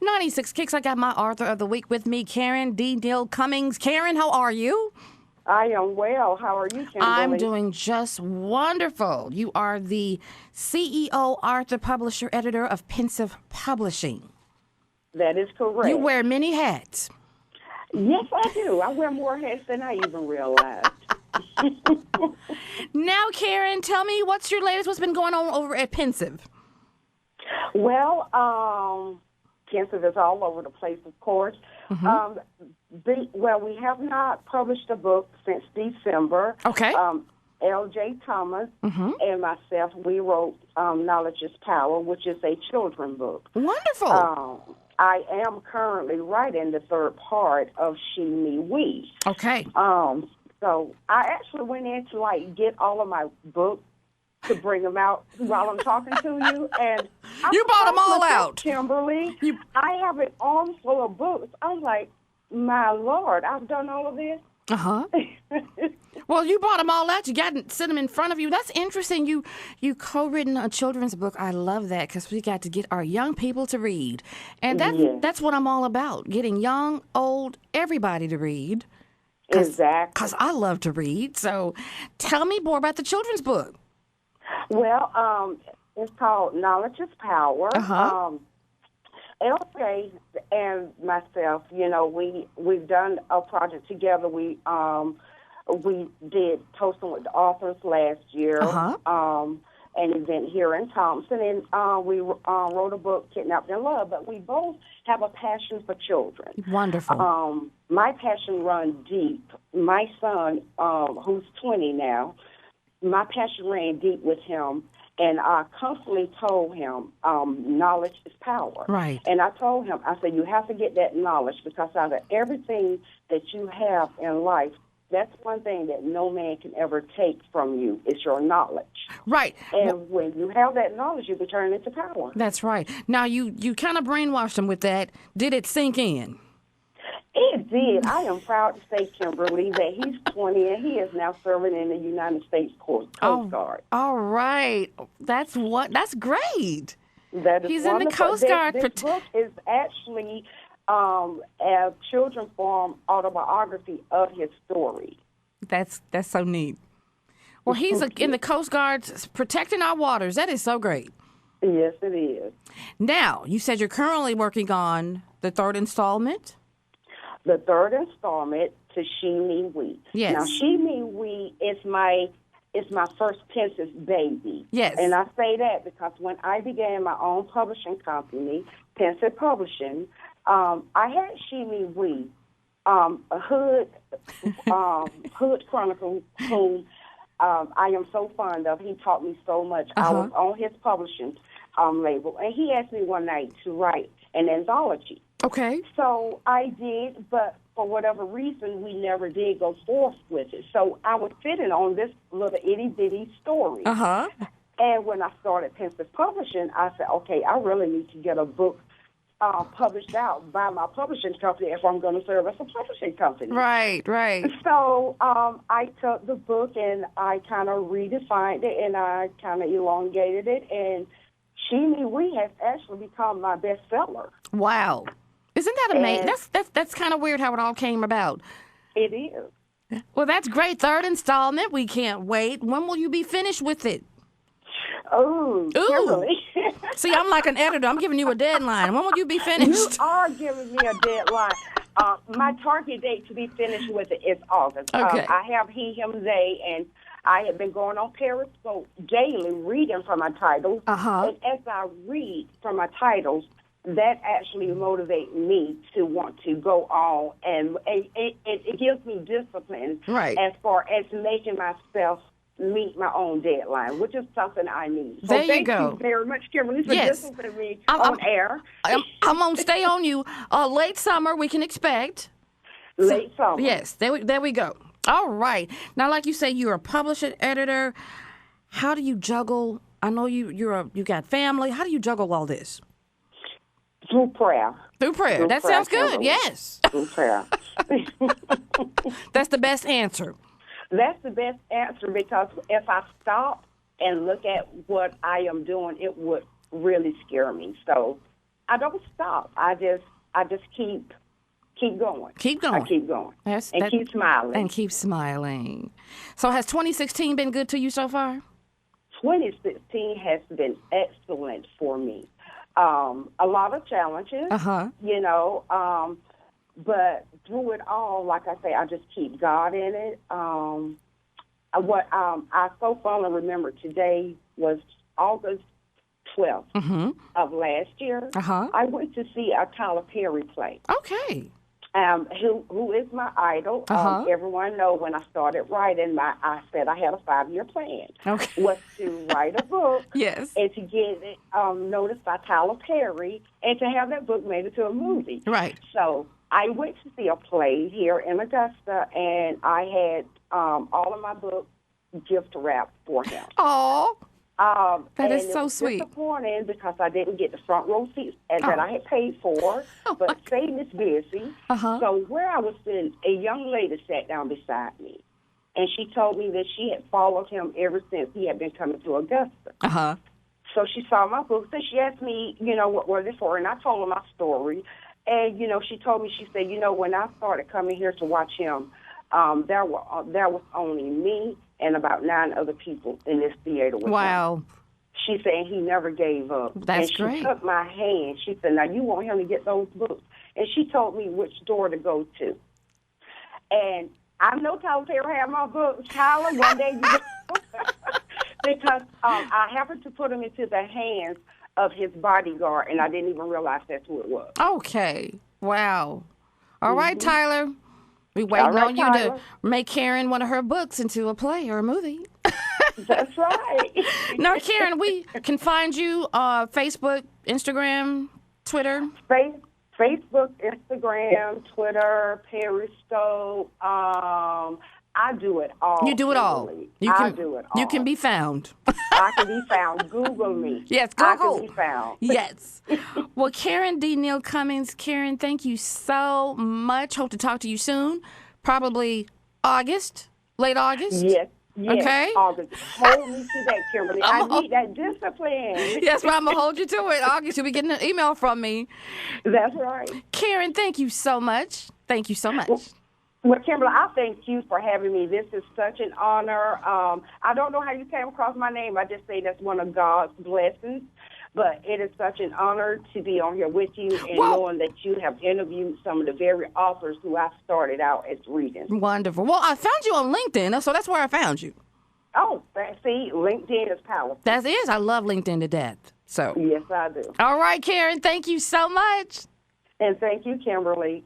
96 Kicks. I got my author of the week with me, Karen D. Neal Cummings. Karen, how are you? I am well. How are you, Kimberly? I'm doing just wonderful. You are the CEO, author, publisher, editor of Pensive Publishing. That is correct. You wear many hats. Yes, I do. I wear more hats than I even realized. Now, Karen, tell me what's your latest? What's been going on over at Pensive? Well, Pensive is all over the place, of course. Mm-hmm. We have not published a book since December. Okay. L.J. Thomas Mm-hmm. and myself, we wrote Knowledge is Power, which is a children's book. Wonderful. I am currently writing the third part of She, Me, We. Okay. So I actually went in to get all of my books to bring them out while I'm talking to you, and you bought them all out, Kimberly. I have an arm full of books. I'm like, my Lord, I've done all of this. Well, you brought them all out. You got to sit them in front of you. That's interesting. You co-written a children's book. I love that because we got to get our young people to read, and that's what I'm all about: getting young, old, everybody to read. Exactly. Because I love to read. So, tell me more about the children's book. Well, it's called Knowledge is Power. LJ and myself, we've done a project together. We did Toasting with the Authors last year, an event here in Thompson, and we wrote a book, Kidnapped in Love. But we both have a passion for children. Wonderful. My passion runs deep. My son, who's 20 now, my passion ran deep with him. And I constantly told him, knowledge is power. Right. And I told him, I said, you have to get that knowledge because out of everything that you have in life, that's one thing that no man can ever take from you is your knowledge. Right. And when you have that knowledge, you can turn it into power. That's right. Now, you kind of brainwashed him with that. Did it sink in? It did. I am proud to say, Kimberly, that he's 20 and he is now serving in the United States Coast Guard. All right. That's great. That is He's wonderful. in the Coast Guard. This book is actually a children's form autobiography of his story. That's so neat. Well, he's in the Coast Guard protecting our waters. That is so great. Yes, it is. Now, you said you're currently working on the third installment? The third installment to She, Me, We. Yes. Now, She, Me, We is my first Pensive baby. Yes. And I say that because when I began my own publishing company, Pensive Publishing, I had She, Me, We, a Hood Chronicle, whom I am so fond of. He taught me so much. I was on his publishing label, and he asked me one night to write an anthology. Okay. So I did, but for whatever reason, we never did go forth with it. So I was sitting on this little itty-bitty story. And when I started Pensive Publishing, I said, okay, I really need to get a book published out by my publishing company if I'm going to serve as a publishing company. Right. So I took the book and I kind of redefined it and I kind of elongated it. And She, Me, We has actually become my bestseller. Wow. Isn't that amazing? That's kind of weird how it all came about. It is. Well, that's great. Third installment. We can't wait. When will you be finished with it? Ooh. Kimberly. See, I'm like an editor. I'm giving you a deadline. When will you be finished? You are giving me a deadline. My target date to be finished with it is August. Okay. I have he, him, they, and I have been going on Periscope daily reading from my titles. And as I read from my titles, that actually motivates me to want to go on, and it gives me discipline as far as making myself meet my own deadline, which is something I need. So there you thank go. you very much, Kimberly, for disciplining me on air. I'm going to stay on you. Late summer, we can expect. Late summer. Yes, there we go. All right. Now, like you say, you're a publisher, editor. How do you juggle? I know you got family. How do you juggle all this? Through prayer. That sounds good. Yes. Through prayer. That's the best answer. That's the best answer because if I stop and look at what I am doing, it would really scare me. So I don't stop. I just keep going. Keep going. I keep going. Keep smiling. And keep smiling. So has 2016 been good to you so far? 2016 has been excellent for me. A lot of challenges, but through it all, like I say, I just keep God in it. What I so fondly remember today was August 12th of last year. I went to see a Tyler Perry play. Okay. Who is my idol. Everyone know when I started writing, I said I had a 5-year plan. Okay. Was to write a book. Yes. And to get it noticed by Tyler Perry and to have that book made into a movie. Right. So I went to see a play here in Augusta, and I had all of my books gift wrapped for him. Oh. That is so sweet. Disappointing because I didn't get the front row seats that I had paid for, but Satan is busy. So where I was sitting, a young lady sat down beside me, and she told me that she had followed him ever since he had been coming to Augusta. So she saw my books, and she asked me, what were they for, and I told her my story. And, she told me, she said, when I started coming here to watch him, there was only me and about 9 other people in this theater with him. She said he never gave up. That's great. She took my hand. She said, now you want him to get those books. And she told me which door to go to. And I know Tyler Perry had my books. Tyler, one day you because I happened to put them into the hands of his bodyguard, and I didn't even realize that's who it was. Okay. Wow. All right, Tyler. We waiting on you to make Karen one of her books into a play or a movie. That's right. Now, Karen, we can find you on Facebook, Instagram, Twitter. Facebook, Instagram, Twitter, Periscope. I do it all. You do it all. I do it all. You can be found. I can be found. Google me. Yes, Google. I can be found. Yes. Well, Karen D. Neal Cummings, Karen, thank you so much. Hope to talk to you soon. Probably August, late August. Yes. Okay. August. Hold me to that, Kimberly. I need that discipline. Yes, well, I'm going to hold you to it. August, you'll be getting an email from me. That's right. Karen, thank you so much. Thank you so much. Well, Kimberly, I thank you for having me. This is such an honor. I don't know how you came across my name. I just say that's one of God's blessings. But it is such an honor to be on here with you and knowing that you have interviewed some of the very authors who I started out as reading. Wonderful. Well, I found you on LinkedIn, so that's where I found you. Oh, see, LinkedIn is powerful. That is. I love LinkedIn to death. So. Yes, I do. All right, Karen, thank you so much. And thank you, Kimberly.